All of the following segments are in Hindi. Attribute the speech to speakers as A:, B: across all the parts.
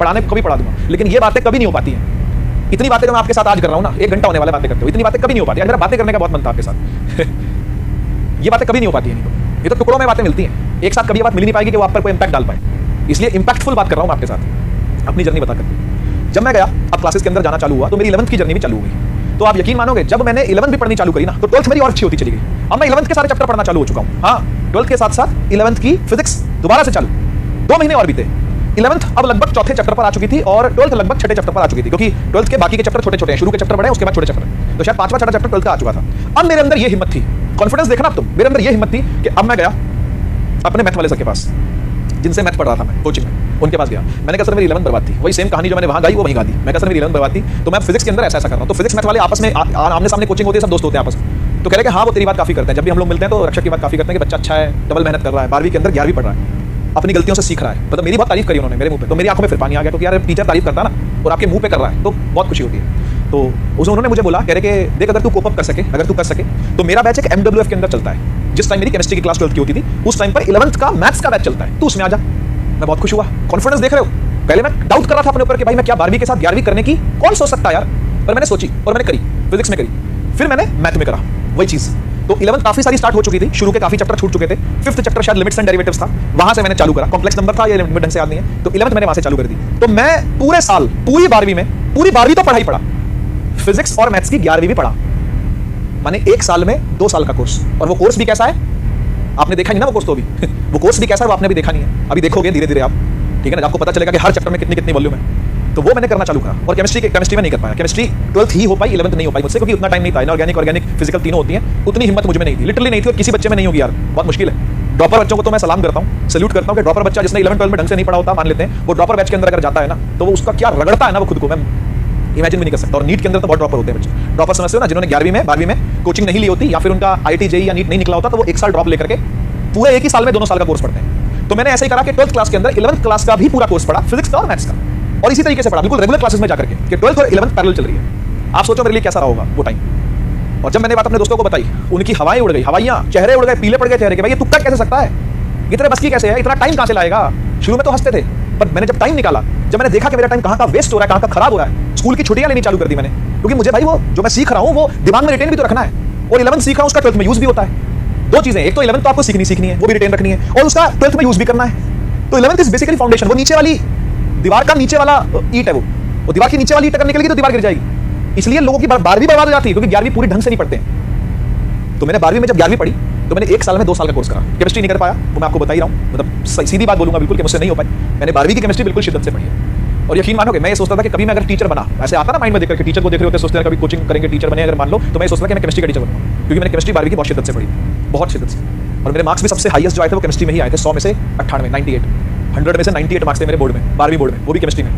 A: पढ़ाने कभी पढ़ा दूंगा, लेकिन ये बातें कभी नहीं हो पाती हैं। इतनी बातें जो मैं आपके साथ आज कर रहा हूँ ना, 1 घंटा होने वाला बातें करते हो, इतनी बातें कभी नहीं हो पाती। आज मेरा बातें करने का बहुत मन था आपके साथ ये बातें कभी नहीं हो पाती है, नहीं तो ये तो टुकड़ों में बातें मिलती हैं, एक साथ कभी ये बात मिल नहीं पाएगी कि वो आप पर कोई इंपैक्ट डाल पाए। इसलिए इंपैक्टफुल बात कर रहा हूँ आपके साथ, अपनी जर्नी बता करके। जब मैं गया, अब क्लासेस के अंदर जाना चालू हुआ, तो मेरी 11th की जर्नी भी चालू हो गई। तो आप यकीन मानोगे, जब मैंने 11th भी पढ़नी चालू करी ना, तो 12th मेरी और अच्छी होती चली गई। अब मैं 11th के सारे चैप्टर पढ़ना चालू हो चुका हूँ। हाँ, 12th के साथ साथ 11th की फिजिक्स दोबारा से चालू, 2 महीने और बीते। 11th अब लगभग चौथे चैप्टर पर आ चुकी थी और 12th लगभग छठे चैप्टर पर आ चुकी थी, क्योंकि 12th के बाकी के चैप्टर छोटे छोटे हैं, शुरू के चैप्टर बड़े हैं, उसके बाद छोटे चैप्टर, तो शायद 5वां छठा चैप्टर 12th का आ चुका था। अब मेरे अंदर ये हिम्मत थी, कॉन्फिडेंस देखना अब तुम, मेरे अंदर ये हिम्मत थी कि अब मैं गया अपने मैथ वाले सर के पास, जिनसे मैथ पढ़ रहा था मैं कोचिंग में, उनके पास गया। मैंने कहा सर मेरी 11th बर्बाद थी, वही सेम कहानी जो मैंने वहां गाई वो वहीं गा दी। मैं कहा सर मेरी 11th बर्बाद थी, तो मैं फिजिक्स के अंदर ऐसा ऐसा कर रहा हूं। तो फिजिक्स मैथ वाले आपस में आमने सामने कोचिंग होती है, सब दोस्त होते हैं आपस में, तो कह रहे कि हाँ वो तेरी बात काफी करते हैं। जब भी हम लोग मिलते हैं तो रक्षक की बात काफी करते हैं कि बच्चा अच्छा है, डबल मेहनत कर रहा है, 12वीं के अंदर 11वीं पढ़ रहा है, अपनी गलतियों से सीख रहा है। मतलब मेरी बहुत तारीफ करी उन्होंने मेरे मुंह पे, तो मेरी आंखों में फिर पानी आ गया, क्योंकि यार टीचर तारीफ करता है ना और आपके मुंह पे कर रहा है तो बहुत खुशी होती है। तो उन्होंने मुझे बोला, कह रहे कि देख अगर तू कोप अप कर सके, अगर तू कर सके, तो मेरा बैच एक MWF के अंदर चलता है। जिस टाइम मेरी केमिस्ट्री की क्लास 12th की होती थी, उस टाइम पर 11th का मैथ्स का बैच चलता है, तू उसमें आ जा। मैं बहुत खुश हुआ, कॉन्फिडेंस देख रहे हो। पहले मैं डाउट कर रहा था अपने ऊपर कि भाई मैं क्या 12वीं के साथ 11वीं करने की कौन सोच सकता है यार, पर मैंने सोची और मैंने करी, फिजिक्स में करी, फिर मैंने मैथ में करा वही चीज। तो 11th काफी सारी स्टार्ट हो चुकी थी, शुरू के काफी चैप्टर छूट चुके थे। 5th चैप्टर शायद लिमिट्स एंड डेरिवेटिव्स था, वहां से मैंने चालू करा। कॉम्प्लेक्स नंबर था, ये लिमिट ढंग से याद नहीं है, तो 11th मैंने वहां से चालू कर दी। तो मैं पूरे साल, पूरी 12वीं में, पूरी 12वीं तो पढ़ाई पढ़ा, फिजिक्स और मैथ्स की 11वीं भी पढ़ा। माने 1 साल में 2 साल का कोर्स। और वो कोर्स भी कैसा है आपने देखा नहीं ना, वो कोर्स तो अभी वो कोर्स भी कैसा है वो आपने भी देखा नहीं है, अभी देखोगे धीरे धीरे आप, ठीक है ना, आपको पता चलेगा कि हर चैप्टर में कितनी कितनी वॉल्यूम है। तो वो मैंने करना चालू करा। और केमिस्ट्री में नहीं कर पाया, केमिस्ट्री 12th ही हो पाई, 11th नहीं हो पाई मुझसे, क्योंकि उतना टाइम नहीं था। ऑर्गेनिक फिजिकल तीनों होती हैं, उतनी हिम्मत मुझ में नहीं थी, लिटरली नहीं थी, और किसी बच्चे में नहीं होगी यार, बहुत मुश्किल है। ड्रॉपर बच्चों को तो मैं सलाम करता हूँ, सैल्यूट करता हूँ कि ड्रॉपर बच्चा जिसने 11th 12th में ढंग से नहीं पढ़ा होता, मान लेते हैं, वो ड्रॉपर बैच के अंदर अगर जाता है ना, तो वो उसका क्या रगड़ता है ना वो खुद को, मैं इमेजिन भी नहीं कर सकता। और नीट के अंदर तो बहुत ड्रॉपर होते हैं बच्चे, ड्रॉपर समझते हो ना, जिन्होंने 11वीं में 12वीं में कोचिंग नहीं ली होती, या फिर उनका IIT JEE या नीट नहीं निकला होता, तो वो 1 साल ड्रॉप लेकर के पूरे एक ही साल में 2 साल का कोर्स पढ़ते हैं। तो मैंने ऐसे ही करा कि 12th क्लास के अंदर 11th क्लास का भी पूरा कोर्स पढ़ा, फिजिक्स का और मैथ्स का, और इसी तरीके से पढ़ा, बिल्कुल रेगुलर क्लासेस में जाकर के, कि 12th और 11th पैरेलल चल रही है। आप सोचो मेरे लिए कैसा रहा होगा वो टाइम। और जब मैंने बात अपने दोस्तों को बताई, उनकी हवाएं उड़ गई, हवाइयां, चेहरे उड़ गए, पीले पड़ गए चेहरे के, भाई ये तुक्का कैसे सकता है, इतने बस की कैसे है, इतना टाइम कहां से लाएगा। शुरू में तो हंसते थे, पर मैंने जब टाइम निकाला, जब मैंने देखा कि मेरा टाइम कहां का वेस्ट हो रहा है, कहां का खराब हो रहा है, स्कूल की छुट्टियां लेनी चालू कर दी मैंने, क्योंकि मुझे भाई वो जो मैं सीख रहा हूं वो दिमाग में रिटेन भी तो रखना है, और 11th सीख रहा हूं उसका 12th में यूज भी होता है। 2 चीजें, एक तो 11th तो आपको सीखनी है, वो भी रिटेन रखनी है, और उसका 12th में यूज भी करना है। तो 11th इज बेसिकली फाउंडेशन, वो नीचे वाली दीवार का नीचे वाला ईंट है, वो दीवार की नीचे वाली ईंट करने के लिए तो दीवार गिर जाएगी। इसलिए लोगों की 12वीं बर्बाद हो जाती है, क्योंकि 11वीं पूरी ढंग से नहीं पढ़ते हैं। तो मैंने 12वीं में जब 11वीं पढ़ी, तो मैंने 1 साल में 2 साल का कोर्स करा। केमिस्ट्री नहीं कर पाया, वो मैं आपको बता ही रहा हूँ, मतलब सीधी बात बोलूंगा बिल्कुल कि मुझसे नहीं हो पाई। मैंने 12वीं की केमिस्ट्री बिल्कुल शिद्दत से पढ़ी है। और यकीन मानोगे, मैं ये सोचता था कि कभी मैं अगर टीचर बना, ऐसे आता ना माइंड में देख करके, टीचर को देख रहे होते सोचते हैं कभी कोचिंग करेंगे टीचर बने, अगर मान लो, तो मैं सोचता था कि मैं केमिस्ट्री का टीचर बनूंगा, क्योंकि मैंने केमिस्ट्री 12वीं की बहुत शिद्दत से पढ़ी, बहुत शिद्दत से। और मेरे मार्क्स भी सबसे हाईएस्ट जो आए थे वो केमिस्ट्री में ही आए थे, 100 में से 98, 98, 100 में से 98 मार्क्स थे मेरे बोर्ड में, 12वीं बोर्ड में, वो भी केमिस्ट्री में।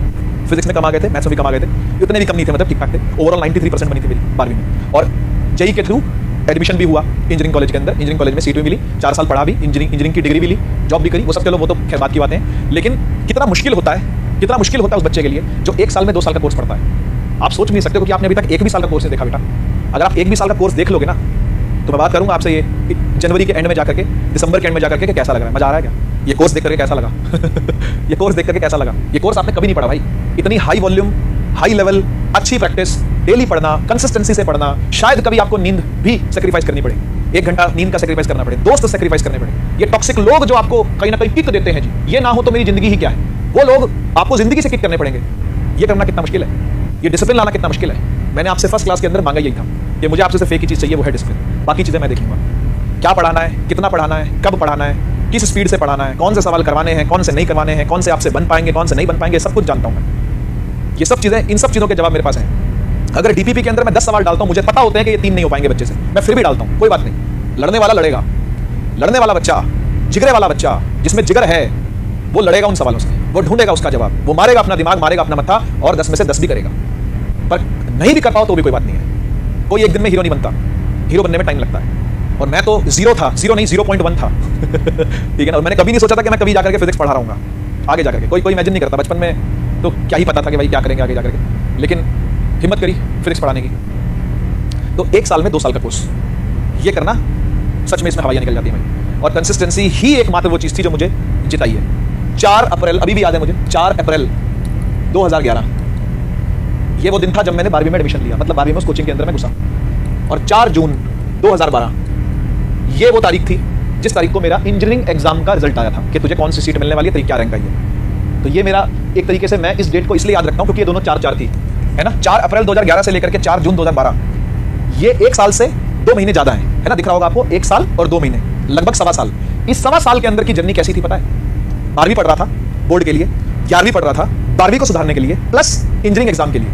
A: फिजिक्स में कम आ गए थे, मैथ्स में भी कम आ गए थे, उतने भी कम नहीं थे, मतलब ठीक ठाक थे। ओवरऑल 93% बनी थी मेरी 12वीं में। और JEE के थ्रू एडमिशन भी हुआ इंजीनियरिंग कॉलेज के अंदर, इंजीनियरिंग कॉलेज में सीट भी मिली, 4 साल पढ़ा भी, इंजीनियरिंग की डिग्री भी ली, जॉब भी करी, वो सब चलो वो तो खैर बात की बातें हैं। लेकिन कितना मुश्किल होता है उस बच्चे के लिए जो 1 साल में 2 साल का कोर्स पढ़ता है। आप सोच नहीं सकते, क्योंकि आपने अभी तक 1 भी साल का कोर्स नहीं देखा बेटा। अगर आप 1 भी साल का कोर्स देख लोगे ना, तो मैं बात करूंगा आपसे ये जनवरी के एंड में जाकर के, दिसंबर के एंड में जाकर के कैसा लग रहा है, मजा आ रहा है क्या, ये कोर्स देख करके कैसा लगा ये कोर्स देख करके कैसा लगा। ये कोर्स आपने कभी नहीं पढ़ा भाई, इतनी हाई वॉल्यूम, हाई लेवल, अच्छी प्रैक्टिस, डेली पढ़ना, कंसिस्टेंसी से पढ़ना, शायद कभी आपको नींद भी सेक्रीफाइस करनी पड़े, 1 घंटा नींद का सेक्रीफाइस करना पड़े, दोस्त सेक्रीफाइस करने पड़े, ये टॉक्सिक लोग जो आपको कहीं ना कहीं किक देते हैं जी, ये ना हो तो मेरी जिंदगी ही क्या है, वो लोग आपको जिंदगी से किक करने पड़ेंगे। ये करना कितना मुश्किल है, ये डिसिप्लिन लाना कितना मुश्किल है। मैंने आपसे फर्स्ट क्लास के अंदर मांगा यही था कि मुझे आपसे सिर्फ एक ही चीज चाहिए, वो है डिसिप्लिन। बाकी चीजें मैं देख लूंगा, क्या पढ़ाना है, कितना पढ़ाना है, कब पढ़ाना है, किस स्पीड से पढ़ाना है, कौन से सवाल करवाने हैं, कौन से नहीं करवाने हैं, कौन से आपसे बन पाएंगे, कौन से नहीं बन पाएंगे, सब कुछ जानता हूं मैं। ये सब चीजें, इन सब चीजों के जवाब मेरे पास हैं। अगर DPP के अंदर मैं 10 सवाल डालता हूं, मुझे पता होता है कि ये 3 नहीं हो पाएंगे बच्चे से, मैं फिर भी डालता हूं, कोई बात नहीं। लड़ने वाला लड़ेगा, लड़ने वाला बच्चा, जिगरे वाला बच्चा, जिसमें जिगर है, वो लड़ेगा उन सवालों से, वो ढूंढेगा उसका जवाब, वो मारेगा अपना दिमाग, मारेगा अपना मत्था, और 10 में से 10 भी करेगा। पर नहीं भी कर पाओ तो भी कोई बात नहीं है, कोई एक दिन में हीरो नहीं बनता, हीरो बनने में टाइम लगता है। और मैं तो 0 था, 0 नहीं 0.1 था ठीक है ना। और मैंने कभी नहीं सोचा था कि मैं कभी जाकर के फिजिक्स पढ़ा रहूंगा आगे जाकर के, कोई इमेजिन नहीं करता। बचपन में तो क्या ही पता था कि भाई क्या करेंगे आगे जाकर के, लेकिन हिम्मत करी फिजिक्स पढ़ाने की। तो 1 साल में 2 साल का कोर्स ये करना, सच में इसमें हवाइयां निकल जाती है भाई। और कंसिस्टेंसी ही एकमात्र वो चीज थी जो मुझे जिताई है। 4 अप्रैल, अभी भी याद है मुझे, 4 अप्रैल 2011 ये वो दिन था जब मैंने 12वीं में एडमिशन लिया, मतलब 12वीं में उस कोचिंग के अंदर मैं घुसा। और 4 जून 2012 ये वो तारीख थी जिस तारीख को मेरा इंजीनियरिंग एग्जाम का रिजल्ट आया था कि तुझे कौन सी सीट मिलने वाली है, तेरी क्या रैंक आई है। तो ये मेरा एक तरीके से मैं इस डेट को इसलिए याद रखता हूँ क्योंकि ये दोनों 4-4 थी, है ना। 4 अप्रैल 2011 से लेकर के 4 जून 2012, ये 1 साल से 2 महीने ज्यादा है ना। दिख रहा होगा आपको, 1 साल और 2 महीने, लगभग 1.25 साल। इस 1.25 साल के अंदर की जर्नी कैसी थी पता है? 12वीं पढ़ रहा था बोर्ड के लिए, 11वीं पढ़ रहा था 12वीं को सुधारने के लिए, प्लस इंजीनियरिंग एग्जाम के लिए।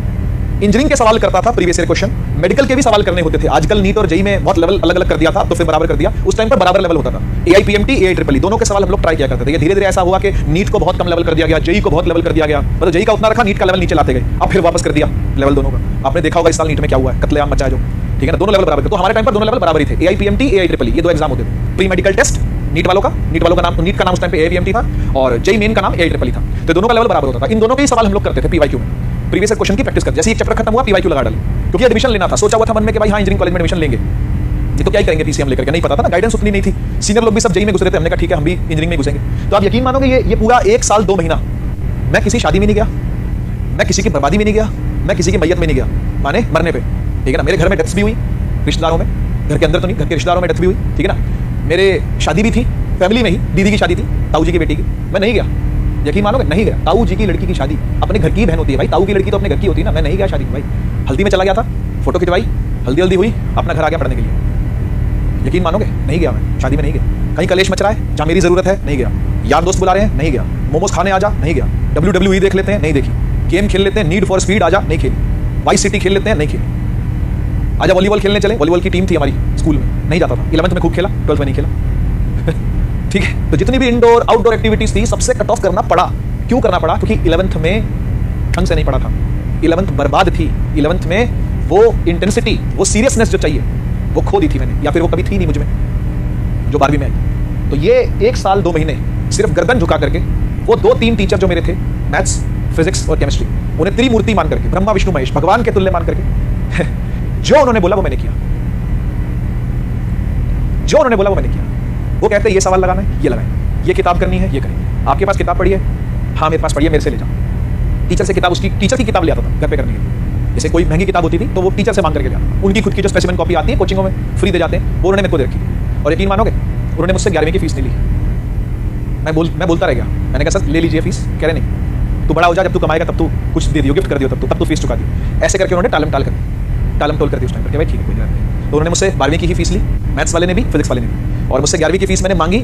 A: इंजीनियरिंग के सवाल करता था, प्रीवियस ईयर क्वेश्चन, मेडिकल के भी सवाल करने होते थे। आजकल नीट और जेई में बहुत लेवल अलग अलग कर दिया था, तो फिर बराबर कर दिया। उस टाइम पर बराबर लेवल होता था। AIPMT AIEEE दोनों के सवाल हम लोग ट्राई किया करते थे। ये धीरे धीरे ऐसा हुआ कि नीट को बहुत कम लेवल कर दिया गया, जेई को बहुत लेवल कर दिया गया, मतलब जेई का उतना रखा, नीट का लेवल नीचे लाते गए, अब फिर वापस कर दिया लेवल दोनों का। आपने देखा होगा इस साल नीट में क्या हुआ है, कत्लेआम मचा है जो, ठीक है ना। दोनों लेवल बराबर थे, तो हमारे टाइम पर दोनों लेवल बराबर ही थे। AIPMT AIEEE ये 2 एग्जाम होते थे। प्री मेडिकल टेस्ट नीट वालों का नाम, नीट का नाम उस टाइम पे AIPMT था, और जेई मेन का नाम AIEEE था। तो दोनों का लेवल बराबर होता था। इन दोनों के ही सवाल हम लोग करते थे PYQ में, प्रीवियस क्वेश्चन की प्रैक्टिस कर। जैसे एक चैप्टर खत्म हुआ PYQ लगा डाले, क्योंकि एडमिशन लेना था। सोचा हुआ था मन में कि भाई हाँ इंजीनियरिंग कॉलेज में एडमिशन लेंगे, ये तो क्या ही करेंगे PCM लेकर के, नहीं पता था ना, गाइडेंस उतनी नहीं थी। सीनियर लोग भी सब जेई में घुस रहे थे, हमने कहा ठीक है हम भी इंजीनियरिंग में घुसेंगे। तो आप यकीन मानोगे ये पूरा 1 साल 2 महीना मैं किसी शादी में नहीं गया, मैं किसी की बर्बादी में नहीं गया, मैं किसी की मैयत में नहीं गया, माने मरने पे, ठीक है ना। मेरे घर में डेथ्स भी हुई रिश्तेदारों में, घर के अंदर तो नहीं, घर के रिश्तेदारों में डेथ भी हुई, ठीक है ना। मेरे शादी भी थी फैमिली में ही, दीदी की शादी थी, ताऊ जी की बेटी की, मैं नहीं गया। यकीन मानोगे नहीं गया। ताऊ जी की लड़की की शादी अपने घर की बहन होती है भाई, ताऊ की लड़की तो अपने घर की होती है ना, मैं नहीं गया शादी में भाई। हल्दी में चला गया था, फोटो खिंचवाई, हल्दी हुई, अपना घर आ गया पढ़ने के लिए। यकीन मानोगे नहीं गया मैं शादी में, नहीं गया। कहीं कलेश मच रहा है जहाँ मेरी जरूरत है, नहीं गया। यार दोस्त बुला रहे हैं, नहीं गया। मोमोज खाने आ जा, नहीं गया। WWE देख लेते हैं, नहीं देखी। गेम खेल लेते हैं, नीड फॉर स्पीड आ जा, नहीं खेली। वाइस सिटी खेल लेते हैं, नहीं खेली। आजा वॉलीबॉल खेलने चले, वॉलीबॉल की टीम थी हमारी स्कूल में, नहीं जाता था। 11th में खूब खेला, 12th में नहीं खेला। ठीक है, तो जितनी भी इंडोर आउटडोर एक्टिविटीज थी सबसे कट ऑफ करना पड़ा। क्यों करना पड़ा? क्योंकि 11th में ढंग से नहीं पढ़ा था, 11th बर्बाद थी। 11th में वो इंटेंसिटी, वो सीरियसनेस जो चाहिए वो खो दी थी मैंने, या फिर वो कभी थी नहीं मुझ में, जो 12वीं में आई। तो ये 1 साल 2 महीने सिर्फ गर्दन झुका करके वो 2-3 टीचर जो मेरे थे, मैथ्स, फिजिक्स और केमिस्ट्री, उन्हें त्रिमूर्ति मान करके, ब्रह्मा विष्णु महेश, भगवान के तुल्य मान करके जो उन्होंने बोला वो मैंने किया, जो उन्होंने बोला वो मैंने किया। वो कहते हैं ये सवाल लगाना है, ये लगाएं, ये किताब करनी है, ये करें। आपके पास किताब पढ़ी है? हाँ मेरे पास पढ़ी है, मेरे से ले जाओ। टीचर से किताब, उसकी टीचर की किताब ले आता था घर पे करने के लिए। जैसे कोई महंगी किताब होती थी तो वो टीचर से मांग करके ले आता। उनकी खुद की जो स्पेसिमेन कॉपी आती है कोचिंगों में फ्री दे जाते हैं, वो उन्होंने मेरे को दे रखी। और यकीन मानोगे उन्होंने मुझसे 11वीं की फीस नहीं ली। मैं बोलता रह गया। मैंने कहा सर ले लीजिए फीस। कह रहे नहीं, तू बड़ा हो जा, जब तू कमाएगा तब तू कुछ दे दियो, गिफ्ट कर दियो, तब तू फीस चुका दियो। ऐसे करके उन्होंने टालम टोल कर दी उस टाइम पर। भाई ठीक है कोई बात नहीं। तो उन्होंने मुझसे 12वीं की ही फीस ली, मैथ्स वाले ने भी, फिजिक्स वाले ने भी। और मुझसे 11वीं की फीस मैंने मांगी,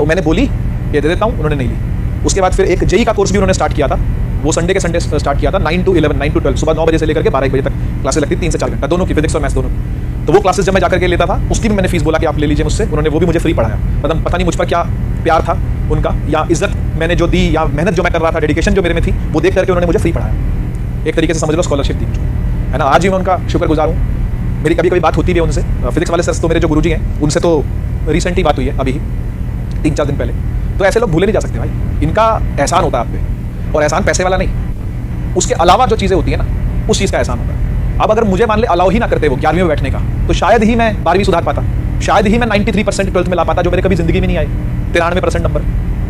A: मैंने बोली ये दे देता हूँ, उन्होंने नहीं ली। उसके बाद फिर एक जेई का कोर्स भी उन्होंने स्टार्ट किया था, वो संडे के संडे स्टार्ट किया था, 9 to 11, 9 to 12, सुबह 9 बजे से लेकर के 12 बजे तक क्लासेस लगती, 3 से 4 घंटा, दोनों की, फिजिक्स और मैथ्स दोनों की। तो वो क्लासेस जब मैं जाकर के लेता था, उसकी भी मैंने फीस बोला कि आप ले लीजिए मुझसे। उन्होंने वो भी मुझे फ्री पढ़ाया। मतलब पता नहीं मुझ पर क्या प्यार था उनका, या इज्जत मैंने जो दी, या मेहनत जो मैं कर रहा था, डेडिकेशन जो मेरे में थी, वो देख करके उन्होंने मुझे फ्री पढ़ाया। एक तरीके से समझ लो स्कॉलरशिप दी मुझे, है ना। आज भी मैं उनका शुक्रगुजार हूँ। मेरी कभी बात होती भी है उनसे। फिजिक्स वाले सर तो मेरे जो गुरुजी हैं, उनसे तो रिसेंट ही बात हुई है, अभी ही 3-4 दिन पहले। तो ऐसे लोग भूले नहीं जा सकते भाई, इनका एहसान होता है आप पे। और एहसान पैसे वाला नहीं, उसके अलावा जो चीज़ें होती है ना, उस चीज़ का एहसान होता है। अब अगर मुझे मान ले अलाउ ही ना करते वो 11वीं में बैठने का, तो शायद ही मैं 12वीं सुधार पाता, शायद ही मैं 93% 12th में ला पाता, जो मेरे कभी जिंदगी में नहीं आए। 93% नंबर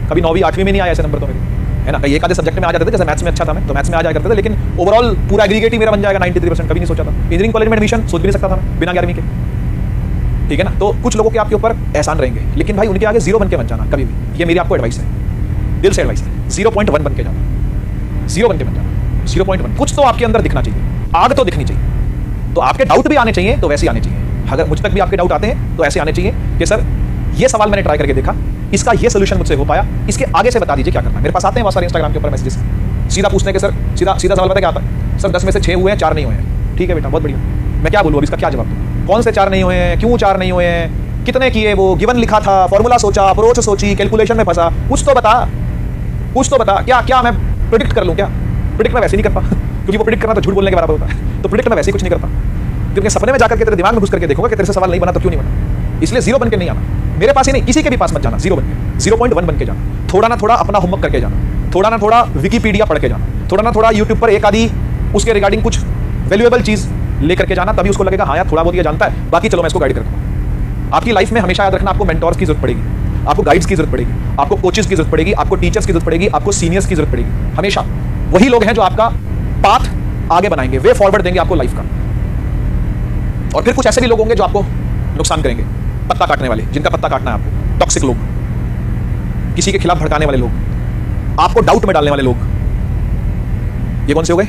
A: कभी 9वीं 8वीं में नहीं आया ऐसे नंबर तो मेरे, है ना। कई एक आधे सब्जेक्ट में आ जाते थे, जैसे मैथ्स में अच्छा था मैं, तो मैथ्स में आ जाया करते थे, लेकिन ओवरऑल पूरा एग्रीगेट ही मेरा बन जाएगा 93%, कभी नहीं सोचा था। इंजीनियरिंग कॉलेज में एडमिशन सोच भी नहीं सकता था मैं बिना 11वीं के, ठीक है ना। तो कुछ लोगों के आपके ऊपर एहसान रहेंगे, लेकिन भाई उनके आगे 0 बन के मत जाना कभी भी। ये मेरी आपको एडवाइस है, दिल से एडवाइस है। 0.1 बन के जाना, 0 बन के मत जाना, 0.1। कुछ तो आपके अंदर दिखना चाहिए, आग तो दिखनी चाहिए। तो आपके डाउट भी आने चाहिए, तो वैसे आने चाहिए। अगर मुझ तक भी आपके डाउट आते हैं तो ऐसे आने चाहिए कि सर ये सवाल मैंने ट्राई करके देखा, इसका ये सोल्यूशन मुझसे हो पाया, इसके आगे से बता दीजिए क्या करना है। मेरे पास आते हैं बहुत सारे इंस्टाग्राम के ऊपर मैसेजेस, सीधा पूछते हैं कि सर सीधा सवाल पता क्या आता है? सर 10 में से 6 हुए हैं, 4 नहीं हुए हैं। ठीक है बेटा, बहुत बढ़िया। मैं क्या बोलूँ अब इसका, क्या जवाब दूँ? कौन से 4 नहीं हुए हैं, क्यों 4 नहीं हुए हैं, कितने किए, वो गिवन लिखा था, फॉर्मूला सोचा, अप्रोच सोची, कैलकुलेशन में फंसा, कुछ तो बता, कुछ तो बता। क्या मैं प्रिडिक्ट कर लूँ? क्या प्रिडिक्ट मैं वैसे नहीं करता क्योंकि वो प्रिडिक्ट करना तो झूठ बोलने के बराबर होता है। तो प्रिडिक्ट मैं वैसे ही कुछ नहीं करता, क्योंकि सपने में जाकर के तेरे दिमाग में घुस करके देखूंगा कि तेरे से सवाल नहीं बना तो क्यों नहीं बना। इसलिए 0 बन के नहीं आना, मेरे पास ही नहीं, किसी के भी पास मत जाना। 0 बन के, 0.1 बन के जाना। थोड़ा ना थोड़ा अपना होमवर्क करके जाना, थोड़ा ना थोड़ा विकीपीडिया पढ़ के जाना, थोड़ा ना थोड़ा यूट्यूब पर एक आधी उसके रिगार्डिंग कुछ वैल्यूएबल चीज लेकर के जाना। तभी उसको लगेगा हाँ यार थोड़ा बहुत ये जानता है, बाकी चलो मैं इसको गाइड करूँगा। आपकी लाइफ में हमेशा याद रखना, आपको मेंटोर्स की जरूरत पड़ेगी, आपको गाइड्स की जरूरत पड़ेगी, आपको कोचेस की जरूरत पड़ेगी, आपको टीचर्स की जरूरत पड़ेगी, आपको सीनियर्स की जरूरत पड़ेगी। हमेशा वही लोग हैं जो आपका पाथ आगे बनाएंगे, वे फॉरवर्ड देंगे आपको लाइफ का। और फिर कुछ ऐसे भी लोग होंगे जो आपको नुकसान करेंगे, पत्ता काटने वाले, जिनका पत्ता काटना है आपको, टॉक्सिक लोग, किसी के खिलाफ भड़काने वाले लोग, आपको डाउट में डालने वाले लोग। ये कौन से हो गए?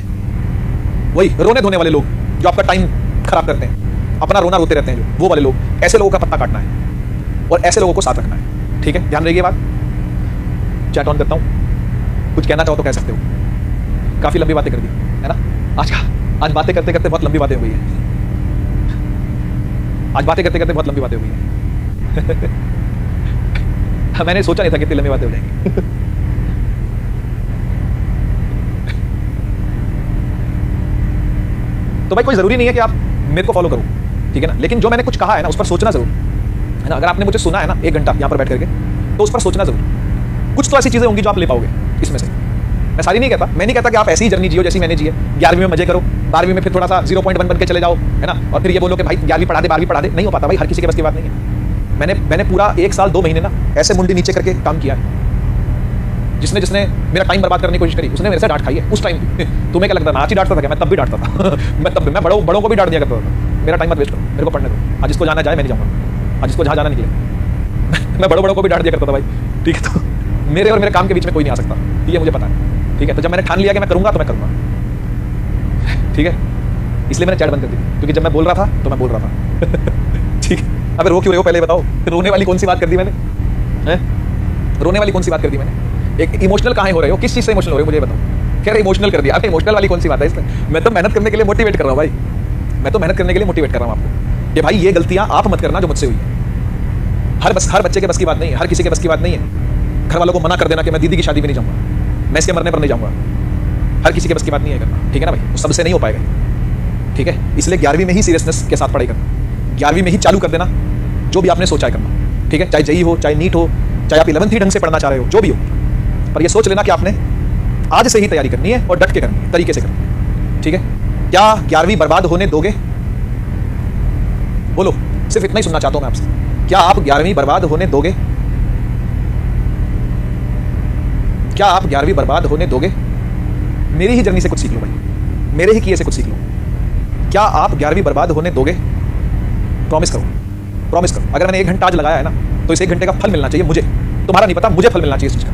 A: वही रोने धोने वाले लोग जो आपका टाइम खराब करते हैं, अपना रोना रोते रहते हैं, जो वो वाले लोग। ऐसे लोगों का पत्ता काटना है और ऐसे लोगों को साथ रखना है। ठीक है, ध्यान रखिए बात। चैट ऑन करता हूं, कुछ कहना चाहो तो कह सकते हो। काफी लंबी बातें कर दी है ना आज बातें करते करते बहुत लंबी बातें हो गई है। आज बातें करते करते बहुत लंबी बातें हो गई है। मैंने सोचा नहीं था कि इतनी लंबी बातें हो जाएंगी। तो भाई कोई जरूरी नहीं है कि आप मेरे को फॉलो करो, ठीक है ना, लेकिन जो मैंने कुछ कहा है ना उस पर सोचना जरूर है ना। अगर आपने मुझे सुना है ना 1 घंटा यहां पर बैठ करके, तो उस पर सोचना जरूर। कुछ तो ऐसी चीजें होंगी जो आप ले पाओगे इसमें से। मैं सारी नहीं कहता, मैं नहीं कहता कि आप ऐसी ही जर्नी जियो जैसी मैंने जी है। 11वीं में मजे करो, 12वीं में फिर थोड़ा सा 0.1 बन के चले जाओ, है ना, और फिर ये बोलो कि भाई 11वीं पढ़ा दे 12वीं पढ़ा दे। नहीं हो पाता भाई, हर किसी के बस की बात नहीं है। मैंने पूरा 1 साल 2 महीने ना ऐसे मुंडी नीचे करके काम किया है। जिसने मेरा टाइम बर्बाद करने की कोशिश करी उसने मेरे से डांट खाई है उस टाइम पे। तुम्हें क्या लगता था आज ही डांटता था क्या? मैं तब भी डांटता था। मैं बड़ों को भी डांट दिया करता था। मेरा टाइम मत वेस्ट करो, मेरे को पढ़ने दो। आज जिसको जाना जाए, मैं नहीं जाऊंगा। आज जिसको जहाँ जाना निकले। मैं बड़ों को भी डांट दिया करता था भाई, ठीक है। तो मेरे और मेरे काम के बीच में कोई नहीं आ सकता, ये मुझे पता है, ठीक है। तो जब मैंने ठान लिया कि मैं करूंगा तो मैं करूंगा, ठीक है। इसलिए मैंने चैट बंद कर दी, क्योंकि जब मैं बोल रहा था तो मैं बोल रहा था, ठीक है। अब रो क्यों रहे हो पहले बताओ? रोने वाली कौन सी बात कर दी मैंने? रोने वाली कौन सी बात कर दी मैंने? एक इमोशनल कहाँ हो रहे हो? किस चीज से इमोशनल हो रहे हो मुझे बताओ। कह रहे इमोशनल कर दिया। अब इमोशनल वाली कौन सी बात है इसमें? मैं तो मेहनत करने के लिए मोटिवेट कर रहा हूँ भाई, मैं तो मेहनत करने के लिए मोटिवेट कर रहा हूँ आपको। ये भाई ये गलतियां आप मत करना जो मुझसे हुई है। हर बच्चे के बस की बात नहीं है, हर किसी के बस की बात नहीं है। घर वालों को मना कर देना कि मैं दीदी की शादी में नहीं जाऊंगा, मैं इसके मरने पर नहीं जाऊंगा, हर किसी के बस की बात नहीं है करना, ठीक है ना भाई। वो सबसे नहीं हो पाएगा, ठीक है। इसलिए 11वीं में ही सीरियसनेस के साथ पढ़ाई करना, 11वीं में ही चालू कर देना जो भी आपने सोचा है करना, ठीक है। चाहे जेईई हो, चाहे नीट हो, चाहे आप 11th ही ढंग से पढ़ना चाह रहे हो, जो भी हो, पर ये सोच लेना कि आपने आज से ही तैयारी करनी है और डट के करनी है, तरीके से करनी है, ठीक है। क्या 11वीं बर्बाद होने दोगे? बोलो, सिर्फ इतना ही सुनना चाहता हूं मैं आपसे। क्या आप 11वीं बर्बाद होने दोगे? क्या आप 11वीं बर्बाद होने दोगे? मेरी ही जर्नी से कुछ सीख लो भाई, मेरे ही किए से कुछ सीख लो। क्या आप 11वीं बर्बाद होने दोगे? प्रॉमिस करो, प्रॉमिस करो। अगर मैंने 1 घंटा आज लगाया है ना, तो इस 1 घंटे का फल मिलना चाहिए मुझे। तुम्हारा नहीं पता, मुझे फल मिलना चाहिए इस चीज का।